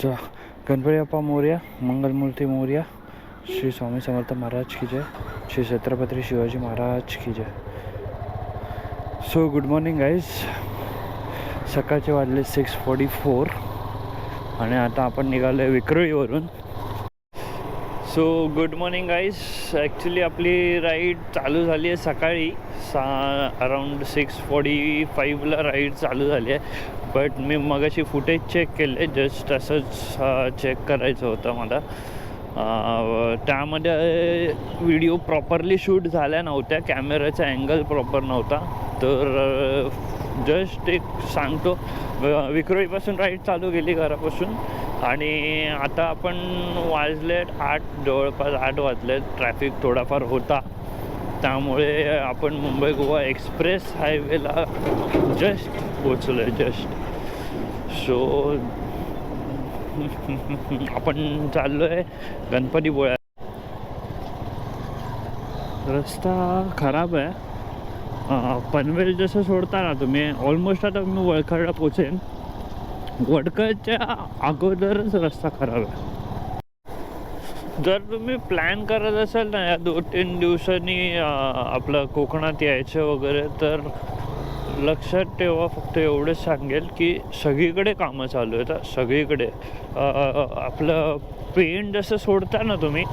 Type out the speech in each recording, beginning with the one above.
गणपती बाप्पा मोरया, मंगलमूर्ती मोरया, श्री स्वामी समर्थ महाराज की जय, श्री छत्रपती शिवाजी महाराज की जय. So good morning guys. सकाळचे वाजले 6:44 आणि आता आपण निघालो आहे विक्रोळीवरून. So good morning guys. Actually आपली राईड चालू झाली आहे सकाळी अराऊंड 6:45ला राईड चालू झाली आहे. बट मी मगाशी फुटेज चेक केले, जस्ट असंच चेक करायचं होतं मला. त्यामध्ये व्हिडिओ प्रॉपरली शूट झाल्या नव्हत्या, कॅमेराचा अँगल प्रॉपर नव्हता. तर जस्ट एक सांगतो, विक्रोळीपासून राईड चालू केली घरापासून आणि आता आपण वाजलेत 8, जवळपास 8 वाजलेत. ट्रॅफिक थोडाफार होता, त्यामुळे आपण मुंबई गोवा एक्सप्रेस हायवेला जस्ट पोचलो आहे, जस्ट. सो आपण चाललो आहे गणपतीपुळ्यात. रस्ता खराब आहे. पनवेल जसं सोडता ना तुम्ही, ऑलमोस्ट आता मी वडखळला पोचेन. वडखळच्या अगोदरच रस्ता खराब आहे. जर तुम्ही प्लॅन करत असाल ना या 2-3 दिवसांनी आपलं कोकणात यायचं वगैरे, तर लक्षात ठेवा. फक्त एवढंच सांगेल की सगळीकडे कामं चालू आहेत. सगळीकडे आपलं पेन जसं सोडता ना तुम्ही,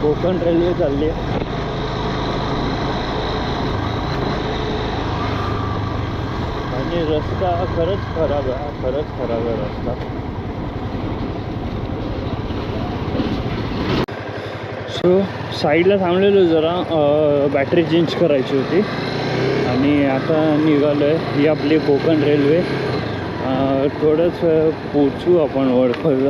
कोकण रेल्वे चालली आहे. आणि रस्ता खरंच खराब आहे, खरंच खराब आहे रस्ता. सो साईडला थांबलेलो जरा, बॅटरी चेंज करायची होती आणि आता निघालो आहे. ही आपली कोकण रेल्वे. थोडंच पोचू आपण वडखळला.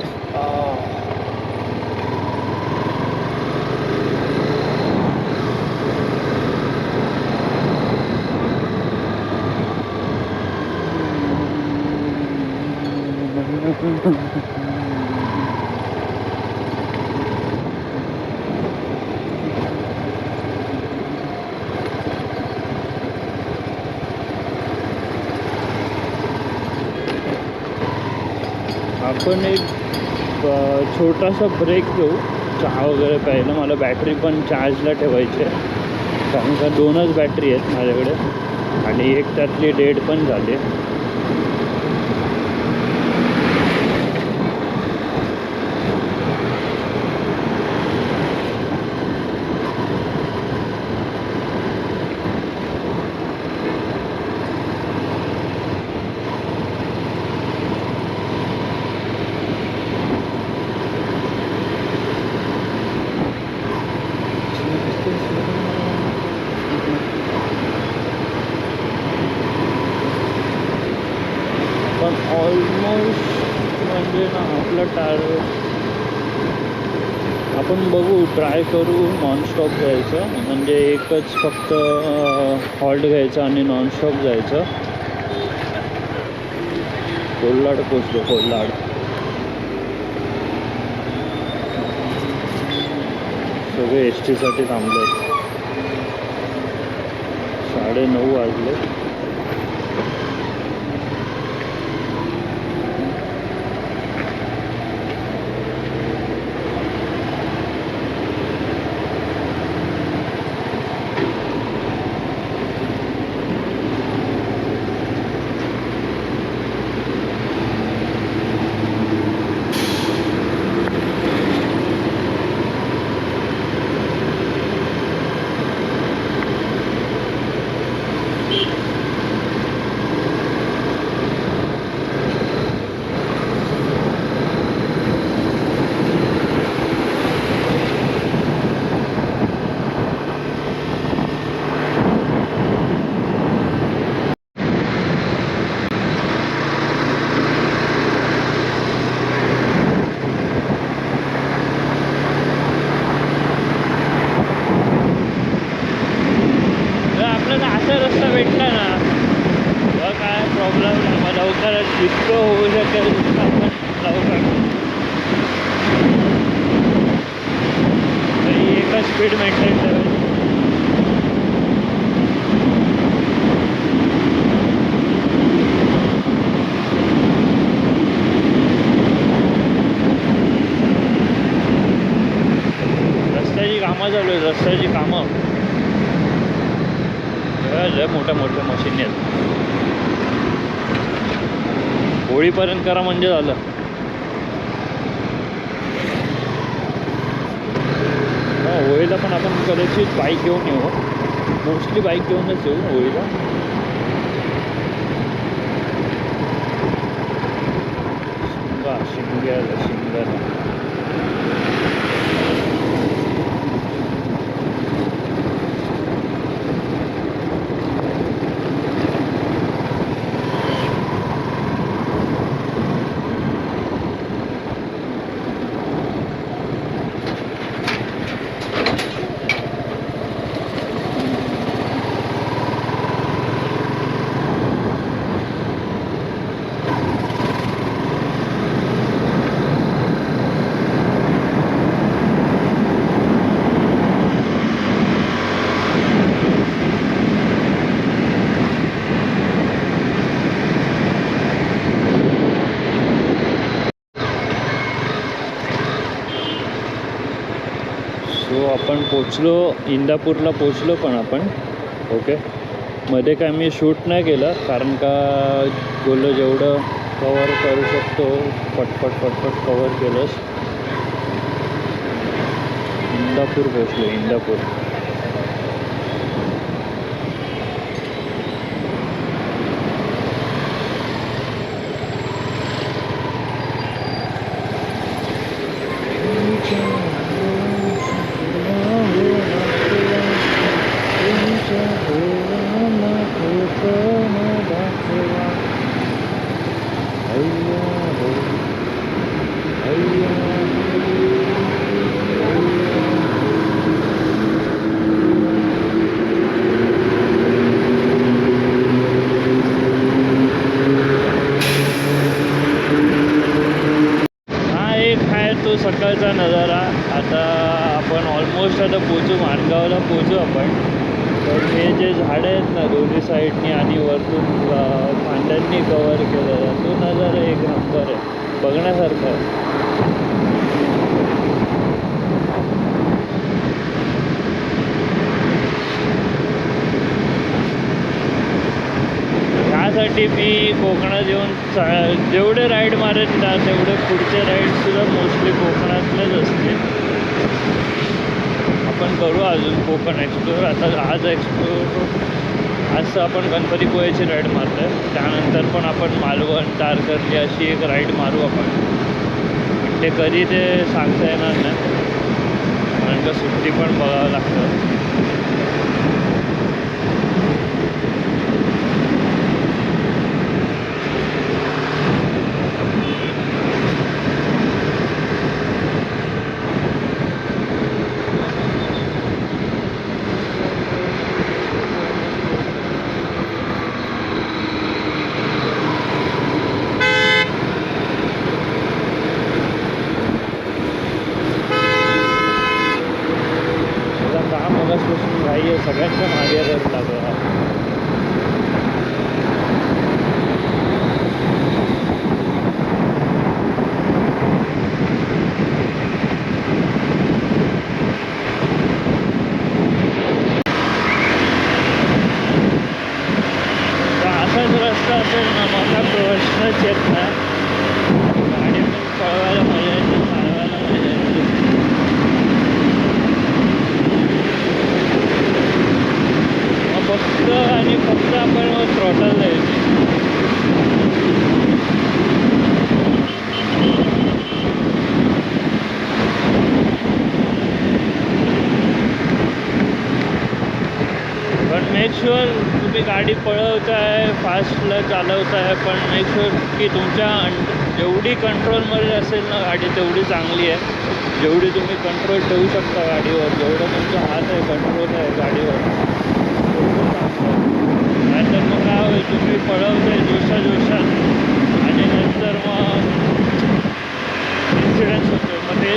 आपण एक छोटासा ब्रेक घेऊ, चहा वगैरे प्यायला. मला बॅटरी पण चार्जला ठेवायची आहे, कारण का 2च बॅटरी आहेत माझ्याकडे आणि एक त्यातली डेड पण झाली. पण ऑलमोस्ट म्हणजे ना आपलं टार्गेट आपण बघू, ट्राय करू नॉनस्टॉप जायचं. म्हणजे एकच फक्त हॉल्ट घ्यायचं आणि नॉनस्टॉप जायचं. कोल्हाड पोचलो, कोल्हाड. सगळे एस टीसाठी थांबले. 9:30 वाजले. जितकं होऊ शकेल आपण लवकर. एकच स्पीड मेंटेन करायची. रस्त्याची कामं लय मोठ्या मोठ्या मशीन आहेत. होळीपर्यंत करा म्हणजे झालं. होळीला पण आपण कदाचित बाईक घेऊन येऊ. मोस्टली बाईक घेऊनच येऊ होळीला. शिमग्याला आपण पोचलो, इंदापूरला पोचलो. पण आपण ओके, मध्ये काय मी शूट नाही केलं कारण का बोललो जेवढं कवर करू शकतो पटपट कवर केलंच. इंदापूर पोचलो, इंदापूर. सकाळचा नजारा. आता आपण ऑलमोस्ट आता पोचू, माणगावला पोचू आपण. तर हे जे झाडं आहेत ना दोन्ही साईडनी आणि वरतून फांद्यांनी कवर केलेला तो नजारा एक नंबर आहे, बघण्यासारखा आहे. त्यासाठी मी कोकणात येऊन जेवढे राईड मारेन ना तेवढे पुढचे राईडसुद्धा मोस्टली कोकणातलेच असते. आपण करू अजून कोकण एक्सप्लोर. आता आज आपण गणपतीपुळेची राईड मारतो आहे. त्यानंतर पण आपण मालवण, तारकर्ली अशी एक राईड मारू आपण. ते कधी ते सांगता येणार नाही कारण का सुट्टी पण बघावं लागतं. सगळ्यांच्या मागे रस लागला. असाच रस्ता असेल ना मला प्रश्नच येत नाही. गाडी पळवायला मजा येते, चालवायला मजा येते. फक्त आणि फक्त आपण थ्रॉटल द्यायची. पण मेक शुअर तुम्ही गाडी पळवताय, फास्टला चालवताय, पण मेक शुअर की तुमच्या जेवढी कंट्रोलमध्ये असेल ना गाडी तेवढी चांगली आहे. जेवढी तुम्ही कंट्रोल ठेवू शकता गाडीवर, जेवढं तुमचा हात आहे कंट्रोल आहे गाडीवर, नाहीतर मग काय होईल, तुम्ही पळवताय जोशात आणि नंतर मग इन्सिडेंट्स होतो. मग ते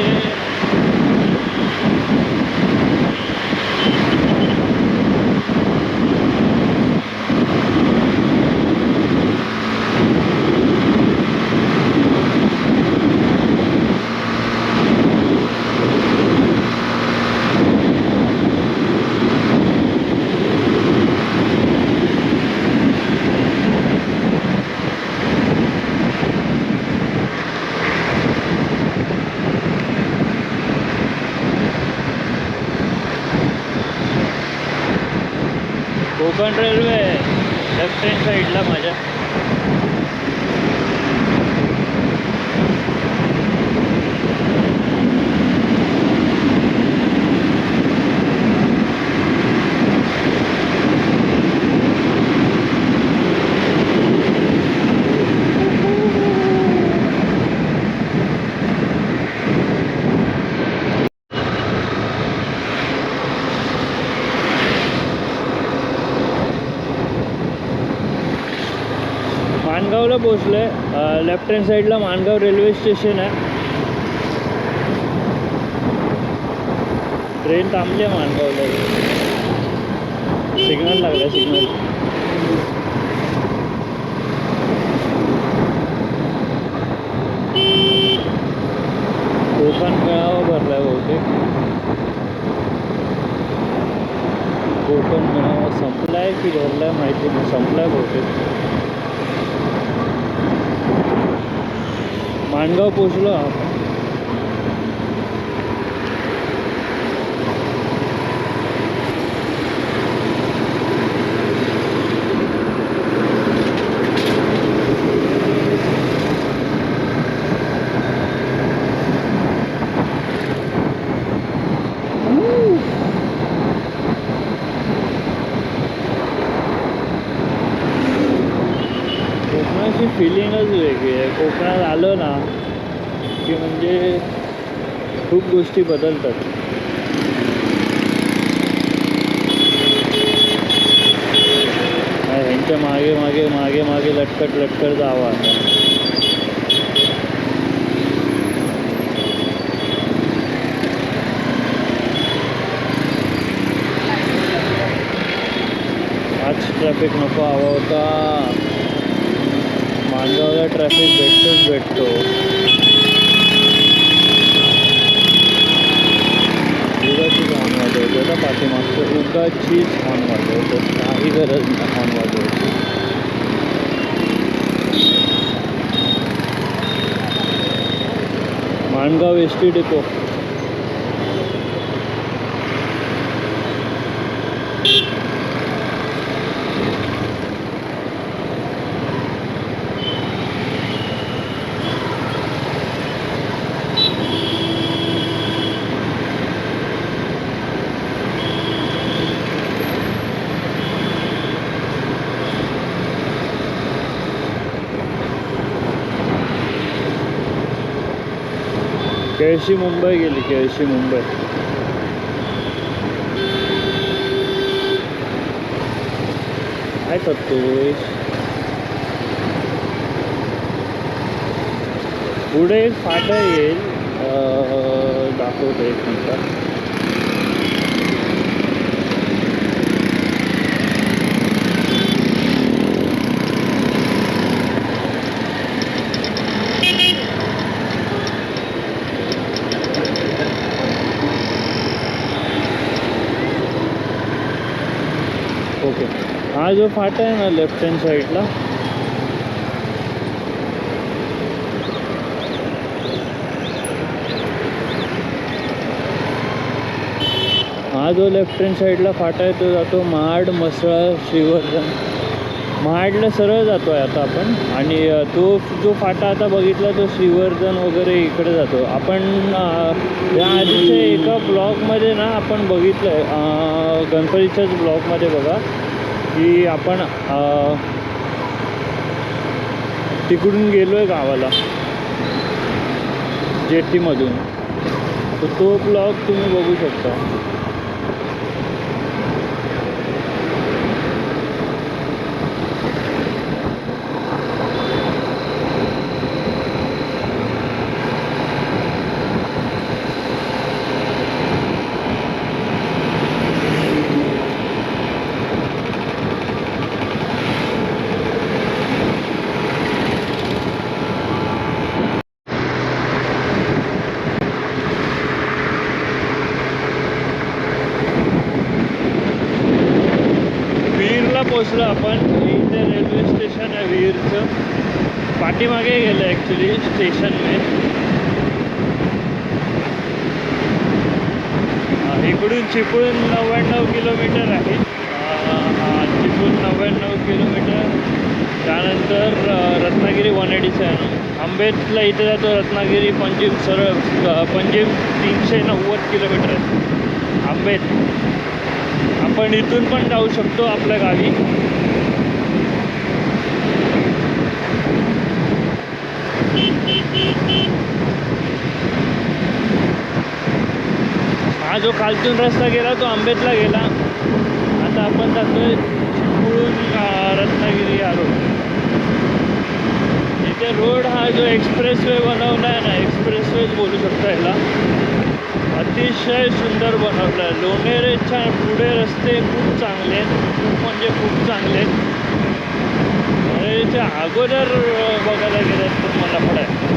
कोकण रेल्वे लेफ्ट हँड साईडला माझ्या. माणगावला पोचलोय. लेफ्ट हँड साईडला माणगाव रेल्वे स्टेशन आहे. ट्रेन थांबली आहे माणगावला. सिग्नल लागला, सिग्नल. कोकण मेळावा भरलाय बहुतेक. कोकण मेळावा संपलाय की भरलाय माहिती नाही. संपलाय बहुतेक. माणगाव पोचलो आपण. कोकणाची फिलिंगच वेगळी आहे. कोकणात आलं ना की म्हणजे खूप गोष्टी बदलतात. ह्यांच्या मागे मागे मागे मागे लटकट लटकट जावं आता. आज ट्रॅफिक नको हवा होता. माणगावला ट्रॅफिक भेटतो. उगाचीच हॉर्न वाजवतो ना पाठीमागचं. उगाचीच हॉर्न वाजवतो. काही गरज नाही हॉर्न वाजवायची. Mangaon S T depot. Kelshi Mumbai गेली. केळशी मुंबई. काय करतोय? पुढे एक फाटा येईल. दाखवतो एक मिनिट. ओके, हा जो फाटा आहे ना लेफ्ट हँड साईडला, हा जो लेफ्ट हँड साईडला फाटा आहे तो जातो महाड, म्हसळा, श्रीवर्धन. महाडला सरळ जातो आहे आता आपण. आणि तो जो फाटा आता बघितला तो श्रीवर्धन वगैरे इकडे जातो आपण. या आधीच्या एका ब्लॉगमध्ये ना आपण बघितलं आहे, गणपतीच्याच ब्लॉगमध्ये बघा की आपण तिकडून गेलो आहे गावाला जेटीमधून. तर तो ब्लॉग तुम्ही बघू शकता. पोचलो आपण. इथे रेल्वे स्टेशन आहे वीरचं. पाठीमागे गेलं ॲक्च्युली स्टेशन में. इकडून चिपळूण 99 किलोमीटर आहे. तर रत्नागिरी 187. आंबेतला इथे जातो रत्नागिरी पणजी सरळ पणजी 390 किलोमीटर आहे आंबेत. आपण इथून पण जाऊ शकतो आपल्या गावी. हा जो खालतून रस्ता गेला तो आंबेतला गेला. आता आपण जातोय चिपळूण रत्नागिरी हा रोड. इथे रोड हा जो एक्सप्रेसवे बनवला आहे ना, एक्सप्रेसवेच बोलू शकता याला, अतिशय सुंदर बनवला आहे. लोणेरेच्या पुढे रस्ते खूप चांगले आहेत, खूप म्हणजे खूप चांगले आहेत. लोणेरेच्या अगोदर बघायला गेलं तर मला पण आहे.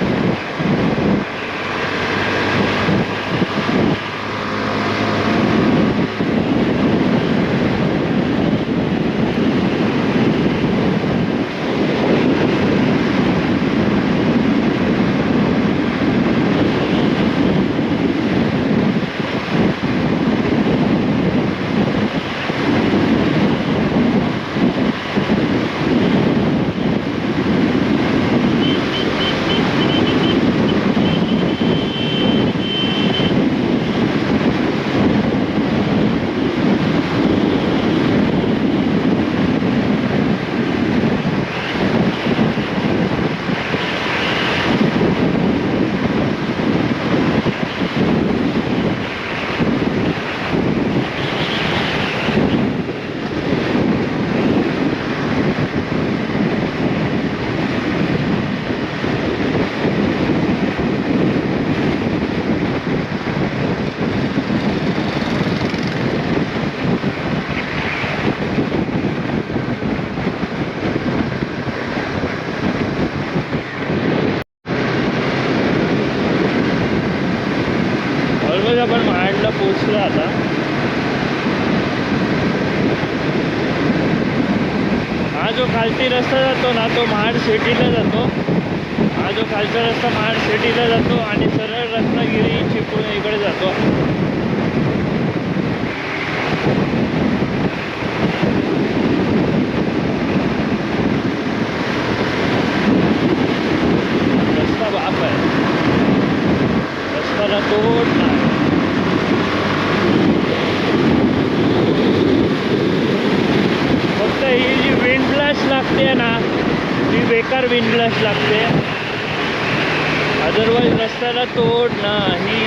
आपण महाडला पोहोचलो आता. हा जो खालती रस्ता जातो ना तो महाड सिटीला जातो. हा जो खालचा रस्ता महाड सिटीला जातो आणि सरळ रत्नागिरी चिपळूण इकडे जातो. रस्ता बाप आहे, रस्त्याला तोड नाही. फक्त ही जी विंड ब्लास्ट लागते ना, ती बेकार विंड ब्लास्ट लागते. अदरवाईज रस्त्याला तोड नाही.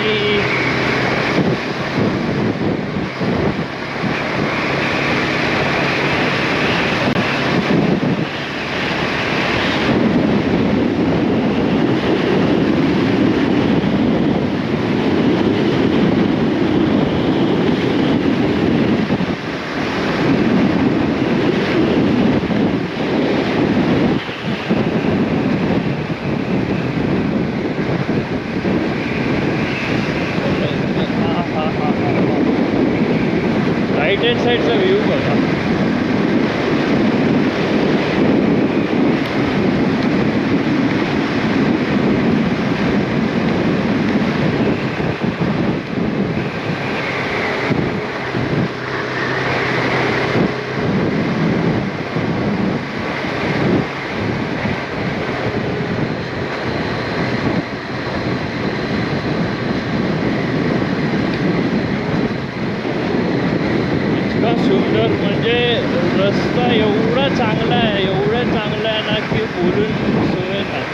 राईट हँड साईडचा व्ह्यू बघा. सुंदर म्हणजे रस्ता एवढा चांगला आहे, एवढा चांगला आहे ना की बोलून सोय नाही.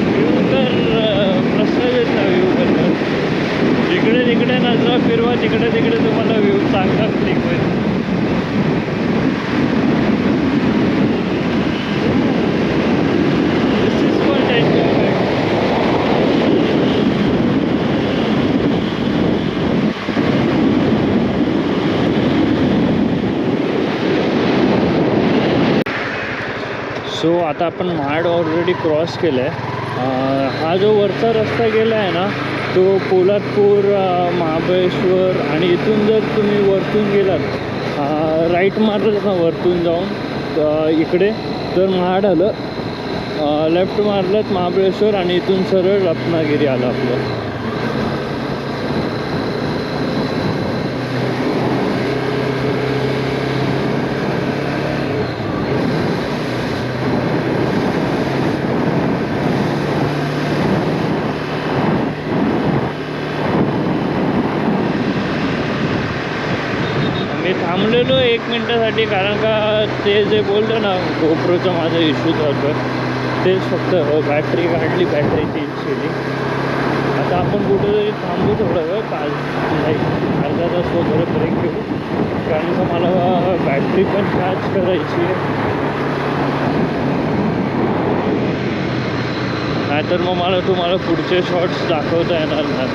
व्ह्यू तर प्रश्नच येत नाही. व्ह्यू बद्दल जिकडे तिकडे नजरा फिरवा, तिकडे तिकडे तुम्हाला व्ह्यू चांगला क्लिक होईल. दिस इज कॉल्ड एन्जॉयमेंट. सो आता आपण महाड ऑलरेडी क्रॉस केलं आहे. हा जो वरचा रस्ता गेला आहे ना तो पोलादपूर, महाबळेश्वर आणि इथून जर तुम्ही वरतून गेलात, राईट मारलं ना वरतून जाऊन इकडे तर महाड आलं, लेफ्ट मारलं महाबळेश्वर आणि इथून सरळ रत्नागिरी आलं आपलं. मी थांबलेलो 1 मिनटासाठी, कारण का ते जे बोललं ना गोप्रोचा माझा इश्यू चालू आहे, तेच फक्त बॅटरी काढली, बॅटरी चेंज केली. आता आपण कुठेतरी थांबू थोडं वेळ, अर्धा तास वगैरे ब्रेक घेऊ, कारण का मला बॅटरी पण चार्ज करायची आहे. नाहीतर मग मला तुम्हाला पुढचे शॉर्ट्स दाखवता येणार नाही.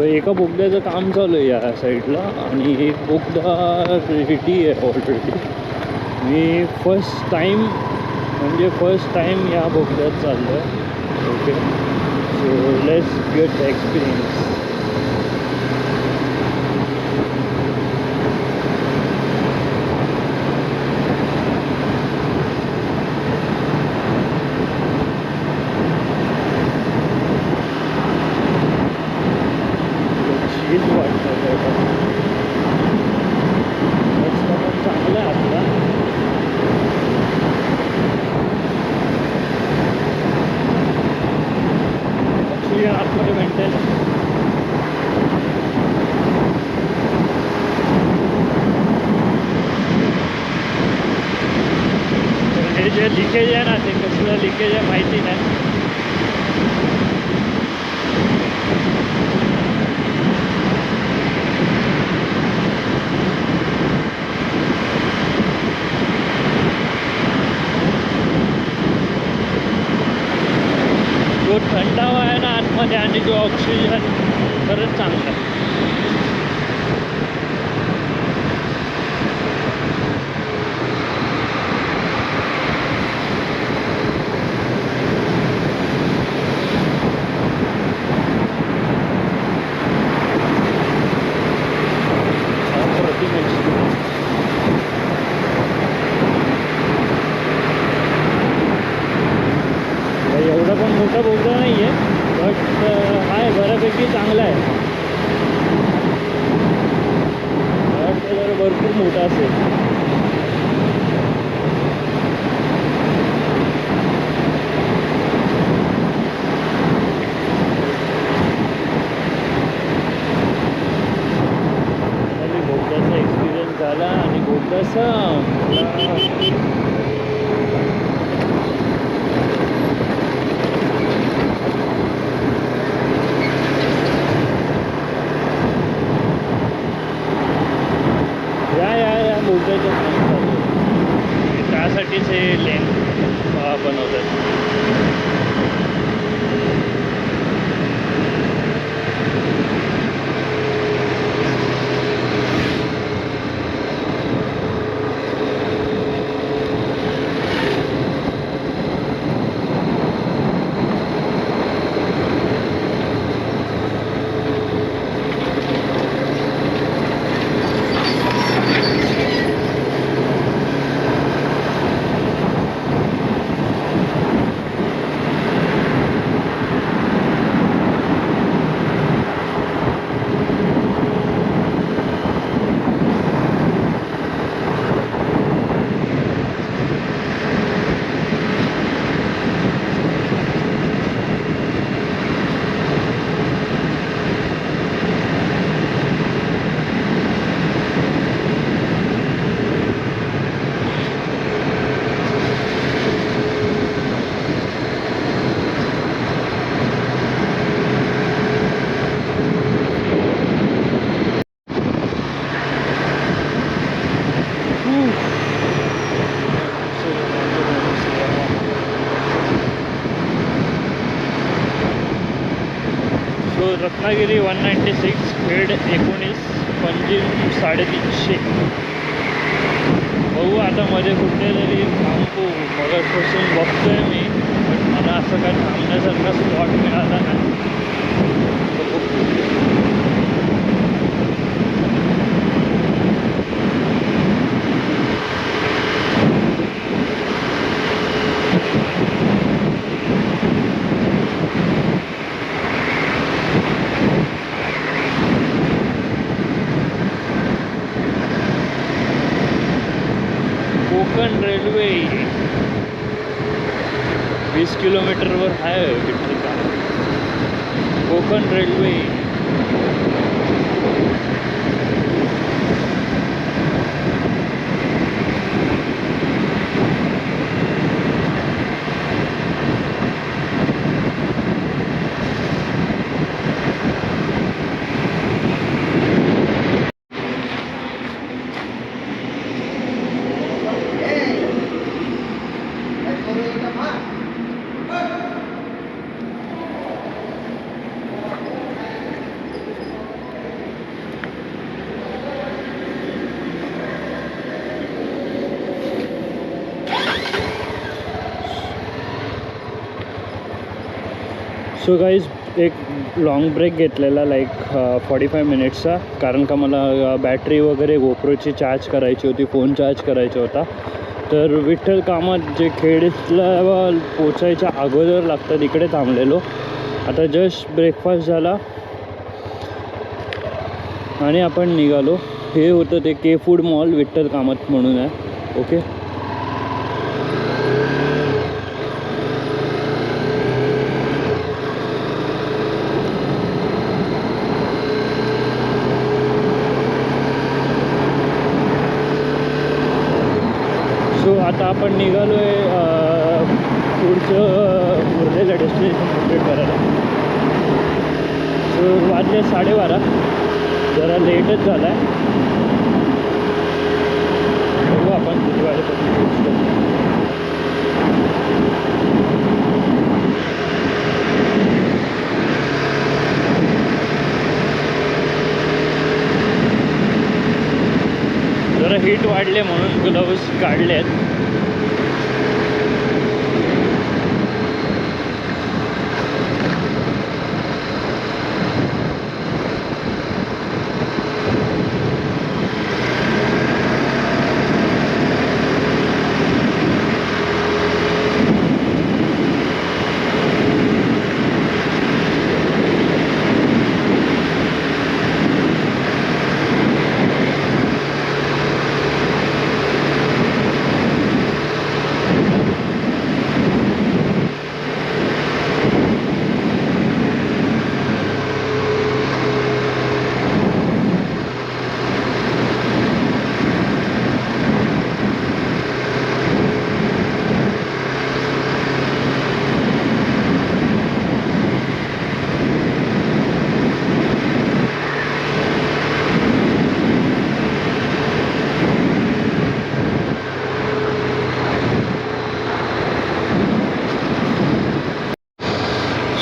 एका बोगद्याचं काम चालू आहे या साईडला, आणि एक बोगदा रेडी आहे ऑलरेडी. मी फर्स्ट टाईम या बोगद्यात चाललो आहे. Okay, so let's get the experience. चांगलं आहे आपला. आतमध्ये मेंटेन हे जे लिकेज आहे ना, ते कसलं लिकेज आहे माहिती नाही. जो थंडावा आहे ना आतमध्ये, आणि जो ऑक्सिजन खरंच चांगला आहे. एवढा पण मोठा बोगदा नाही आहे, बट आहे बऱ्यापैकी चांगला आहे. वाटतं जर भरपूर मोठा असेल. बोगद्याचा एक्सपिरियन्स झाला, आणि बोगद्याचा लेन बनवतात. So Ratnagiri 196, speed 19, Panjim 350. बघू आता मध्ये कुठेतरी थांबू. मगापासून बघतोय मी, पण मला असं काय थांबण्यासारखा स्पॉट मिळाला नाही. कोकण रेल्वे 20 किलोमीटरवर आहे Vitthal Kamat. Konkan railway so guys एक लॉंग ब्रेक घेतलेला लाईक 45 मिनिट्सचा, कारण का मला बॅटरी वगैरे गोप्रोची चार्ज करायची होती, फोन चार्ज करायचा होता. तर विठ्ठल कामत जे खेडला पोचायच्या अगोदर लागतं तिकडे थांबलेलो. आता जस्ट ब्रेकफास्ट झाला आणि आपण निघालो. हे होतं ते के फूड मॉल विठ्ठल कामत म्हणून आहे. ओके, आता आपण निघालो आहे पुढचं उरलेलं डेस्टिनेशन कंप्लीट करायला. सो वाजले 12:30, जरा लेटच झाला आहे. बघू आपण किती वाजेपर्यंत पोहोचतो. जरा हीट वाढले म्हणून ग्लव्स काढले आहेत.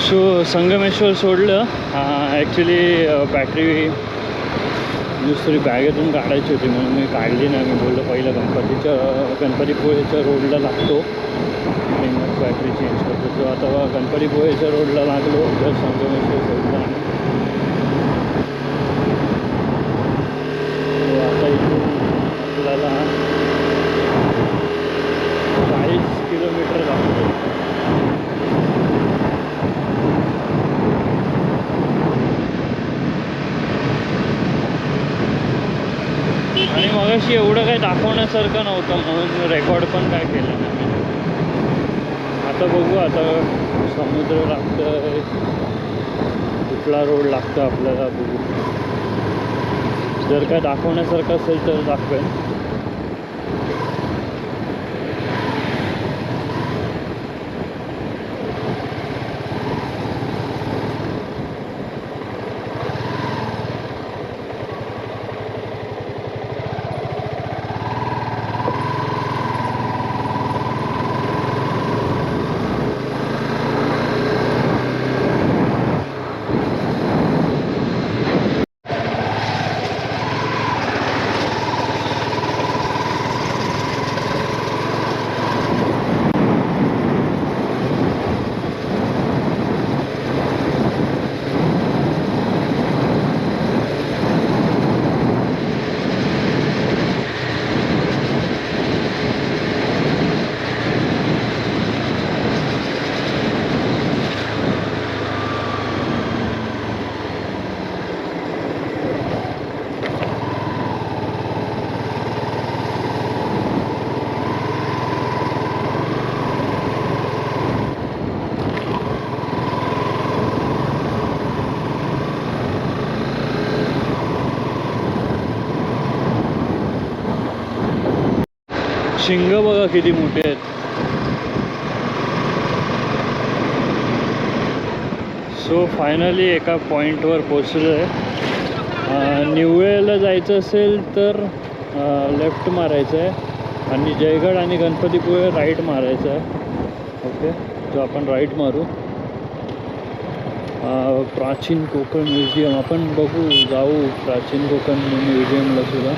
सो संगमेश्वर सोडलं. ॲक्च्युली बॅटरी दुसरी बॅगेतून काढायची होती म्हणून मी काढली नाही. मी बोललो पहिलं गणपतीपुळेच्या रोडला लागतो आणि मग बॅटरी चेंज करतो. सो आता गणपतीपुळेच्या रोडला लागलो तर संगमेश्वर सोडला. आता इथून आपल्याला 40 किलोमीटर लागतो. आणि मगाशी एवढं काही दाखवण्यासारखं नव्हतं म्हणून रेकॉर्ड पण काय केलं नाही. आता बघू, आता समुद्र लागतं, कुठला रोड लागतो आपल्याला बघू. जर काय दाखवण्यासारखं असेल तर दाखवेन. शिंग बघा किती मोठे आहेत. सो फायनली एका पॉईंटवर पोचलो आहे. निवळेला जायचं असेल तर लेफ्ट मारायचं आहे आणि जयगड आणि गणपतीपुळे राईट मारायचं आहे. ओके, तो आपण राईट मारू. प्राचीन कोकण म्युझियम आपण बघू, जाऊ प्राचीन कोकण म्युझियमला सुद्धा.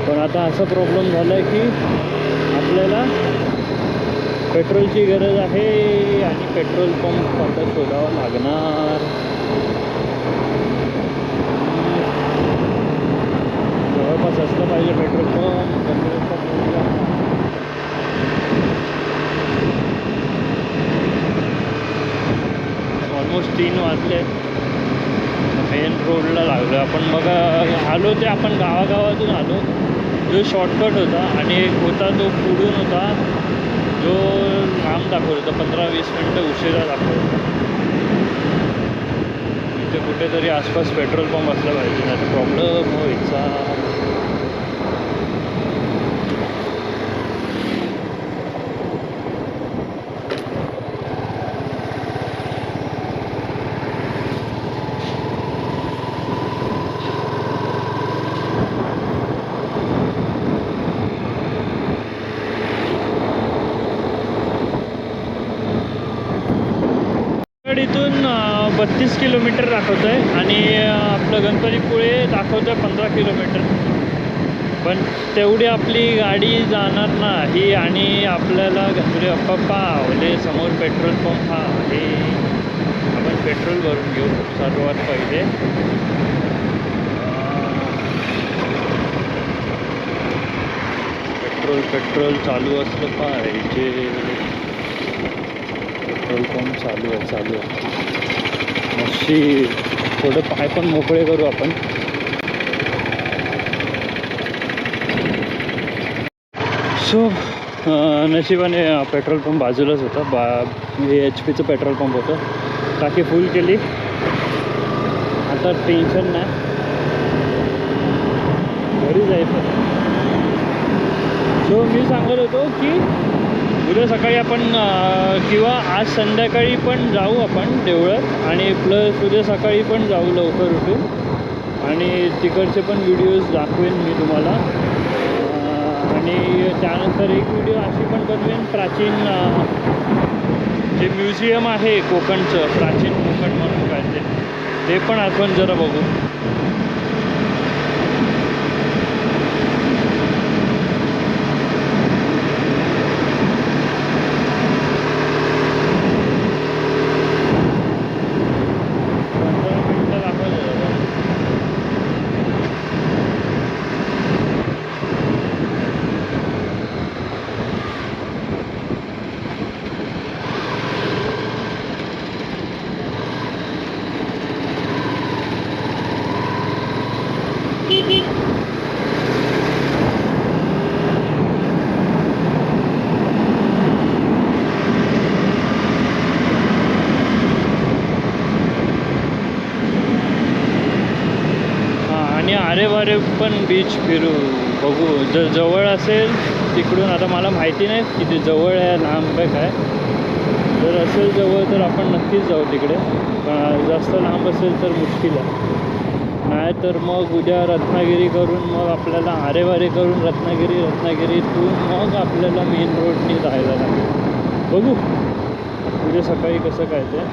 पण आता असा प्रॉब्लेम झाला आहे की आपल्याला पेट्रोलची गरज आहे आणि पेट्रोल पंप आता शोधावा लागणार. जवळपास असलं पाहिजे पेट्रोल पंप. ऑलमोस्ट 3 वाजले. मेन रोडला लागलो आपण. मग आलो ते आपण गावागावातून आलो. जो शॉर्टकट होता आणि एक होता तो पुढून होता जो लांब दाखवत होता. 15-20 मिनटं उशिरा दाखवत होता. इथे कुठेतरी आसपास पेट्रोल पंप असला पाहिजे, नाही तर प्रॉब्लेम व्हायचा. इथून 32 किलोमीटर दाखवतं आहे आणि आपलं गणपतीपुळे दाखवतं आहे 15 किलोमीटर. पण तेवढी आपली गाडी जाणार नाही आणि आपल्याला गणपती बाप्पा पावले समोर पेट्रोल पंप हा आहे. आपण पेट्रोल भरून घेऊ सर्वात पहिले. पेट्रोल चालू असलं पाहिजे. पेट्रोल पंप चालू आहे. अशी थोडं पाय पण मोकळे करू आपण. सो नशिबाने पेट्रोल पंप बाजूलाच होता. HP पेट्रोल पंप होतं. टाकी फुल केली. आता टेन्शन नाही, घरी जायचं. सो मी सांगत होतो की उद्या सकाळी आपण किंवा आज संध्याकाळी पण जाऊ आपण देवळात आणि प्लस उद्या सकाळी पण जाऊ लवकर उठून आणि तिकडचे पण व्हिडिओज दाखवेन मी तुम्हाला. आणि त्यानंतर एक व्हिडिओ अशी पण बनवेन प्राचीन जे म्युझियम आहे कोकणचं, प्राचीन कोकण म्हणून काय ते पण आपण जरा बघू. आणि आरेवारे पण बीच फिरू बघू. जर जवळ असेल तिकडून, आता मला माहिती नाही की ते जवळ आहे लांब आहे काय. जर असेल जवळ तर आपण नक्कीच जाऊ तिकडे. पण जास्त लांब असेल तर मुश्किल आहे. नाही तर मग उद्या रत्नागिरी करून मग आपल्याला आरेवारे करून रत्नागिरीतून मग आपल्याला मेन रोडनी जायला लागेल. बघू उद्या सकाळी कसं काय ते.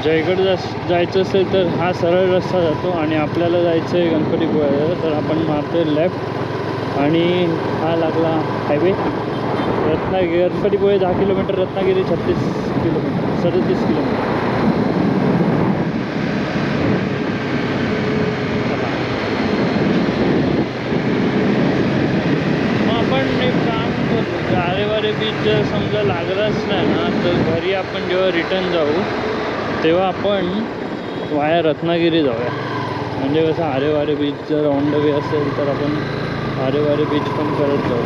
जयगड जायचं असेल तर हा सरळ रस्ता जातो आणि आपल्याला जायचं आहे गणपतीपुळ्याला, तर आपण मारतो लेफ्ट आणि हा लागला highway. Ganpatipule 10 kilometre, Ratnagiri 36 kilometre 37 kilometre. मग आपण एक काम करू, आरेवारे बीच जर समजा लागलाच नाही ना तर घरी आपण जेव्हा रिटर्न जाऊ तेव्हा आपण वाया रत्नागिरी जाऊया. म्हणजे कसं आरेवारे बीच जर ऑन द वे असेल तर आपण आरेवारे बीच पण करत जाऊ.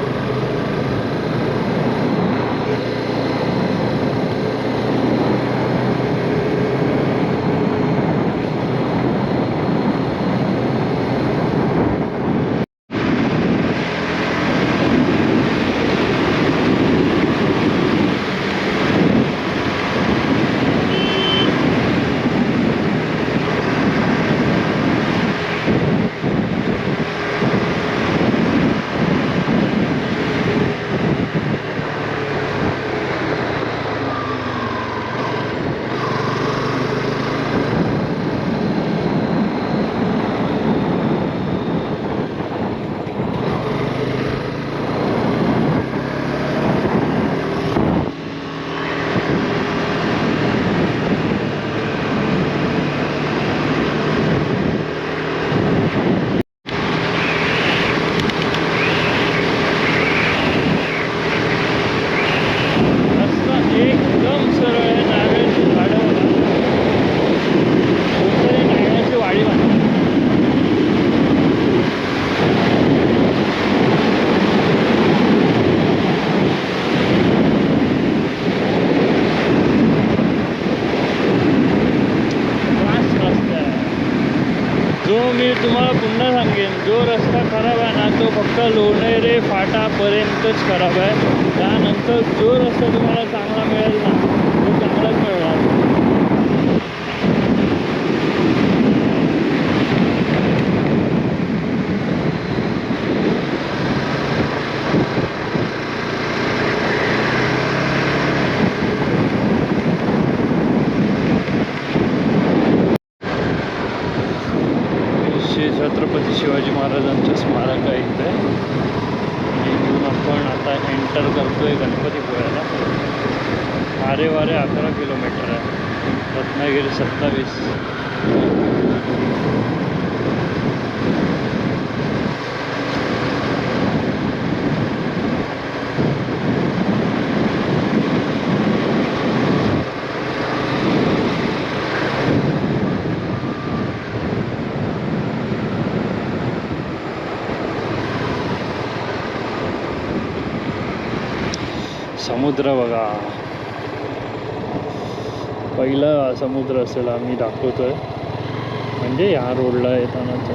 मी तुम्हाला पुन्हा सांगेन, जो रस्ता खराब आहे ना तो फक्त लोणेरे फाटापर्यंतच खराब आहे. त्यानंतर जो रस्ता तुम्हाला चांगला मिळेल ना तो चांगलाच मिळणार. छत्रपती शिवाजी महाराजांचं स्मारक आहे इथे. इथून आपण आता एंटर करतोय गणपतीपुळ्याला. आरेवारे 11 किलोमीटर आहे, रत्नागिरी 27. समुद्र बघा, पहिला समुद्र असेल आम्ही दाखवतोय म्हणजे ह्या रोडला येतानाच.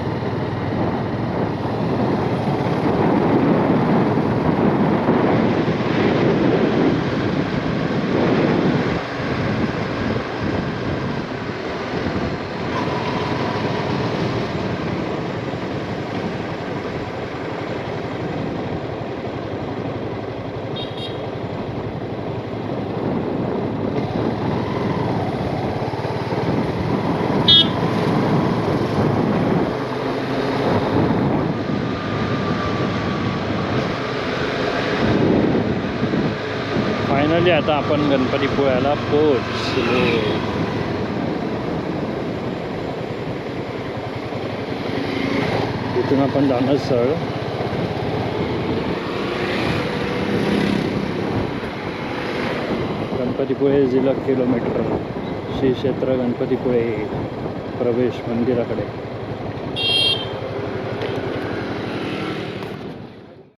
फायनली आता आपण गणपतीपुळ्याला पोहोचलो. इथून आपण जाणार सरळ. गणपतीपुळे जिल्हा किलोमीटर. श्री क्षेत्र गणपतीपुळे प्रवेश मंदिराकडे.